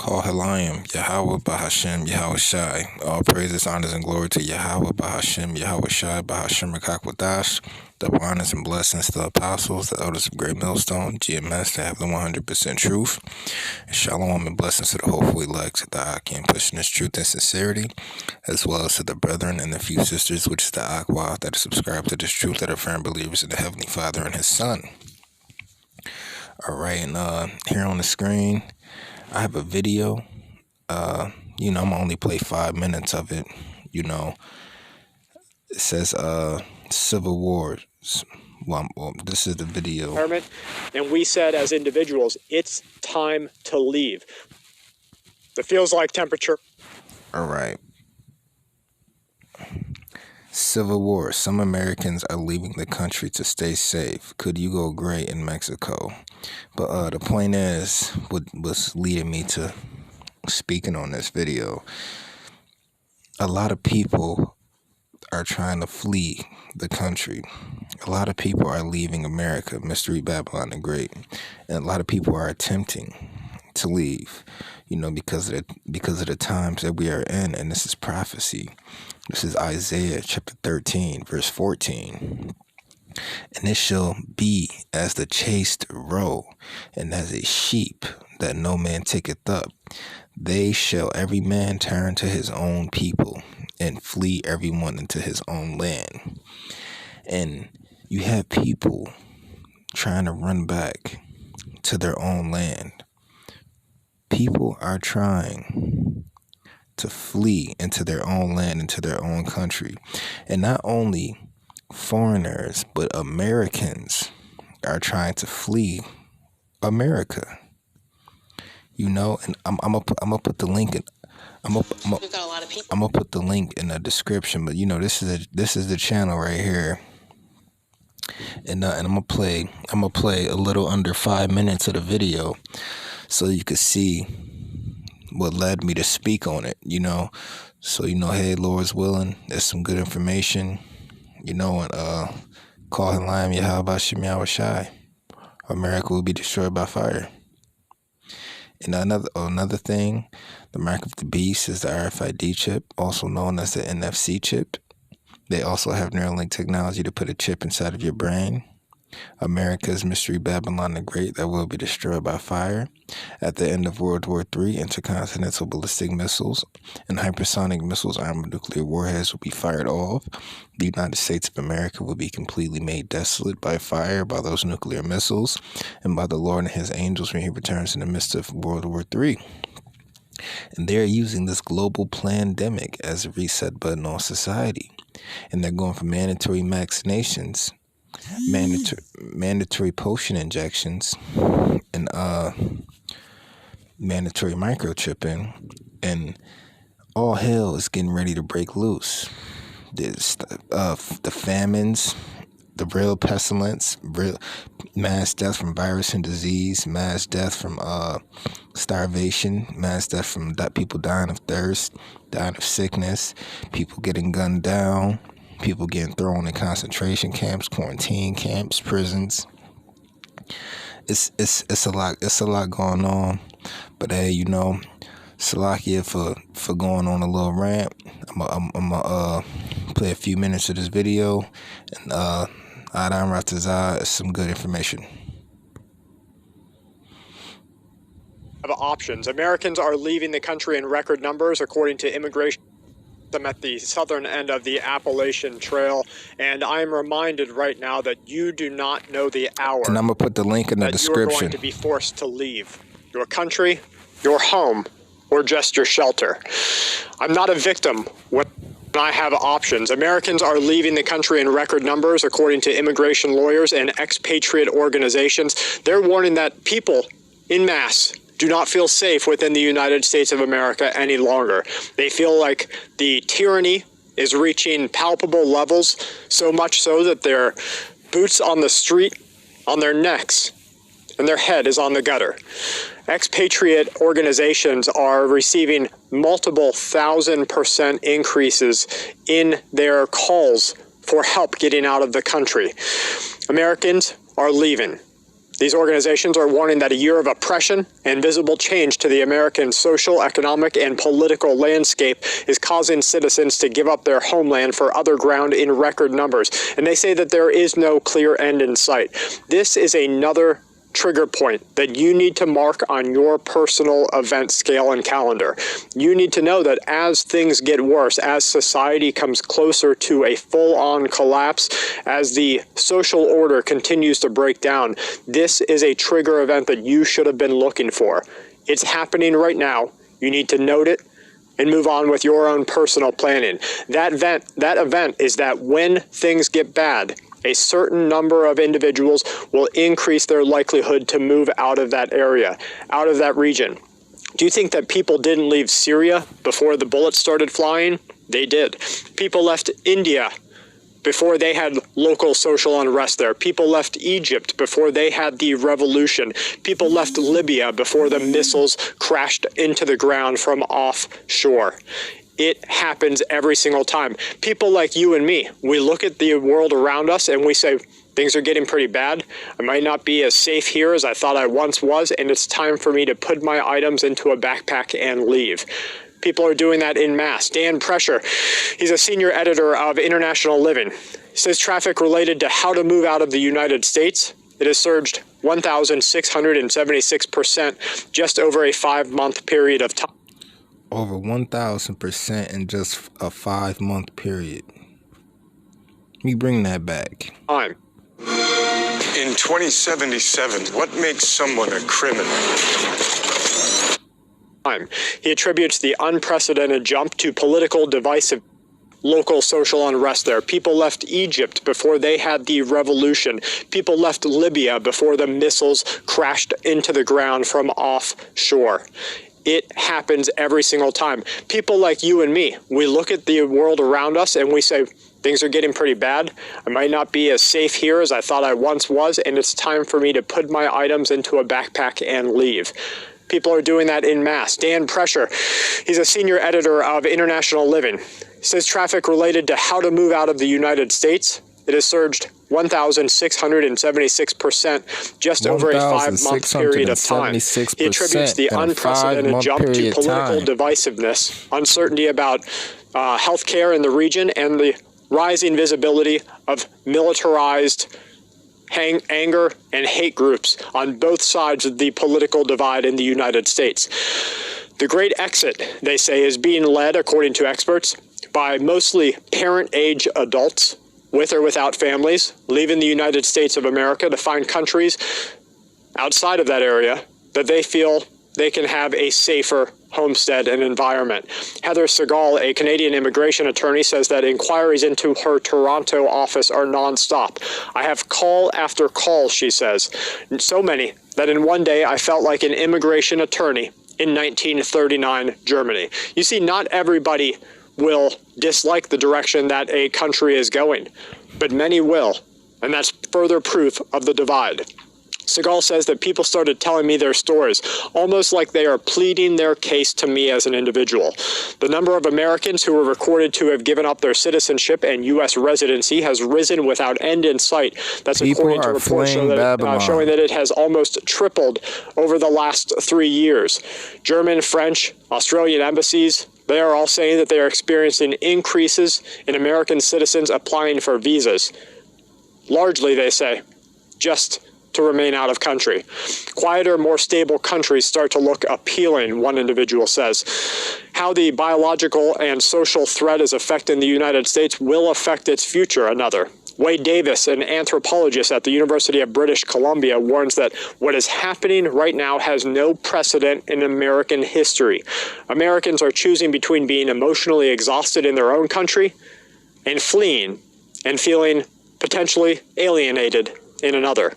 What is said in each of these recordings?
Call Halayim, Yahweh Bahashem, Yahweh Shai. All praises, honors, and glory to Yahweh Bahashem, Yahweh Shai, Bahashem Rakakwadash. Double honors and blessings to the apostles, the elders of Great Millstone, GMS, to have the 100% truth. And shalom and blessings to the hopeful elect, to the Aki and pushing this truth and sincerity, as well as to the brethren and the few sisters, which is the Aqua, that are subscribed to this truth, that are firm believers in the Heavenly Father and His Son. All right, and here on the screen, I have a video. I'm gonna only play 5 minutes of it. It says Civil War. Well, this is the video. And we said as individuals, it's time to leave. It feels like temperature. All right. Civil War. Some Americans are leaving the country to stay safe. Could you go great in Mexico? But the point is, what was leading me to speaking on this video, a lot of people are trying to flee the country. A lot of people are leaving America, Mystery Babylon the Great, and a lot of people are attempting to leave, because of the times that we are in, and this is prophecy. This is Isaiah chapter 13, verse 14. And it shall be as the chased roe, and as a sheep that no man taketh up. They shall every man turn to his own people, and flee every one into his own land. And you have people trying to run back to their own land. People are trying to flee into their own land, into their own country. And not only foreigners, but Americans are trying to flee America. And I'm gonna put the link in. I'm gonna put the link in the description. But this is the channel right here. And I'm gonna play a little under 5 minutes of the video, so you could see what led me to speak on it. So hey, Lord's willing, there's some good information. And call Halayim, Yahweh Shem Yahweh Shai. America will be destroyed by fire. And another thing, the mark of the beast is the RFID chip, also known as the NFC chip. They also have Neuralink technology to put a chip inside of your brain. America's Mystery Babylon the Great, that will be destroyed by fire. At the end of World War III, intercontinental ballistic missiles and hypersonic missiles armed with nuclear warheads will be fired off. The United States of America will be completely made desolate by fire, by those nuclear missiles, and by the Lord and His angels when He returns in the midst of World War III. And they're using this global pandemic as a reset button on society. And they're going for mandatory vaccinations, mandatory potion injections, and mandatory microchipping, and all hell is getting ready to break loose. There's the famines, the real pestilence, real mass death from virus and disease, mass death from starvation, mass death from people dying of thirst, dying of sickness, people getting gunned down, people getting thrown in concentration camps, quarantine camps, prisons. It's a lot going on. But hey, Salakia for going on a little rant. I'm gonna play a few minutes of this video, and Adam Ratazah is some good information. Options. Americans are leaving the country in record numbers, according to immigration. I'm at the southern end of the Appalachian Trail, and I'm reminded right now that you do not know the hour. And I'm gonna put the link in the description. You're going to be forced to leave your country, your home, or just your shelter. I'm not a victim when I have options. Americans are leaving the country in record numbers, according to immigration lawyers and expatriate organizations. They're warning that people en masse do not feel safe within the United States of America any longer. They feel like the tyranny is reaching palpable levels, so much so that their boots on the street, on their necks, and their head is on the gutter. Expatriate organizations are receiving multiple 1,000% increases in their calls for help getting out of the country. Americans are leaving. These organizations are warning that a year of oppression and visible change to the American social, economic, and political landscape is causing citizens to give up their homeland for other ground in record numbers. And they say that there is no clear end in sight. This is another trigger point that you need to mark on your personal event scale and calendar. You need to know that as things get worse, as society comes closer to a full-on collapse, as the social order continues to break down, this is a trigger event that you should have been looking for. It's happening right now. You need to note it and move on with your own personal planning. That event is that when things get bad, a certain number of individuals will increase their likelihood to move out of that area, out of that region. Do you think that people didn't leave Syria before the bullets started flying? They did. People left India before they had local social unrest there. People left Egypt before they had the revolution. People left Libya before the missiles crashed into the ground from offshore. It happens every single time. People like you and me, we look at the world around us and we say, things are getting pretty bad. I might not be as safe here as I thought I once was, and it's time for me to put my items into a backpack and leave. People are doing that en masse. Dan Prescher, he's a senior editor of International Living. He says traffic related to how to move out of the United States, it has surged 1,676% just over a 5-month period of time. Over 1,000% in just a 5-month period. Let me bring that back. In 2077, what makes someone a criminal? He attributes the unprecedented jump to political divisive local social unrest there. People left Egypt before they had the revolution. People left Libya before the missiles crashed into the ground from offshore. It happens every single time. People like you and me, we look at the world around us and we say, things are getting pretty bad. I might not be as safe here as I thought I once was, and it's time for me to put my items into a backpack and leave. People are doing that en masse. Dan Prescher, he's a senior editor of International Living. He says traffic related to how to move out of the United States, it has surged 1,676% just over a 5-month period of time. He attributes the unprecedented jump to political divisiveness, uncertainty about healthcare in the region, and the rising visibility of militarized anger and hate groups on both sides of the political divide in the United States. The Great Exit, they say, is being led, according to experts, by mostly parent-age adults with or without families, leaving the United States of America to find countries outside of that area that they feel they can have a safer homestead and environment. Heather Segal, a Canadian immigration attorney, says that inquiries into her Toronto office are nonstop. I have call after call, she says, so many that in one day I felt like an immigration attorney in 1939 Germany. You see, not everybody will dislike the direction that a country is going, but many will, and that's further proof of the divide. Segal says that people started telling me their stories, almost like they are pleading their case to me as an individual. The number of Americans who were recorded to have given up their citizenship and U.S. residency has risen without end in sight. That's according to reports showing that it has almost tripled over the last 3 years. German, French, Australian embassies, they are all saying that they are experiencing increases in American citizens applying for visas. Largely, they say, just to remain out of country. Quieter, more stable countries start to look appealing, one individual says. How the biological and social threat is affecting the United States will affect its future, another. Wade Davis, an anthropologist at the University of British Columbia, warns that what is happening right now has no precedent in American history. Americans are choosing between being emotionally exhausted in their own country and fleeing and feeling potentially alienated in another.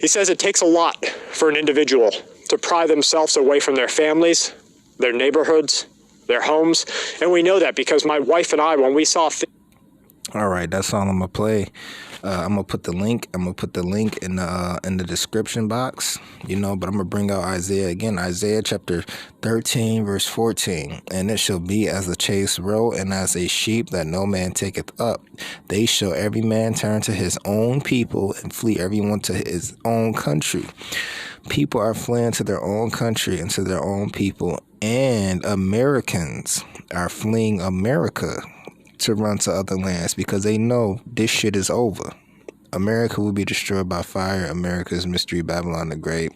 He says it takes a lot for an individual to pry themselves away from their families, their neighborhoods, their homes, and we know that because my wife and I, when we saw... All right, that's all I'm going to play. I'm gonna put the link. I'm gonna put the link in the description box. But I'm gonna bring out Isaiah again. Isaiah chapter 13, verse 14. And it shall be as a chase roe, and as a sheep that no man taketh up. They shall every man turn to his own people, and flee everyone to his own country. People are fleeing to their own country and to their own people, and Americans are fleeing America to run to other lands because they know this shit is over. America will be destroyed by fire. America's mystery, Babylon the Great.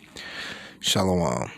Shalom.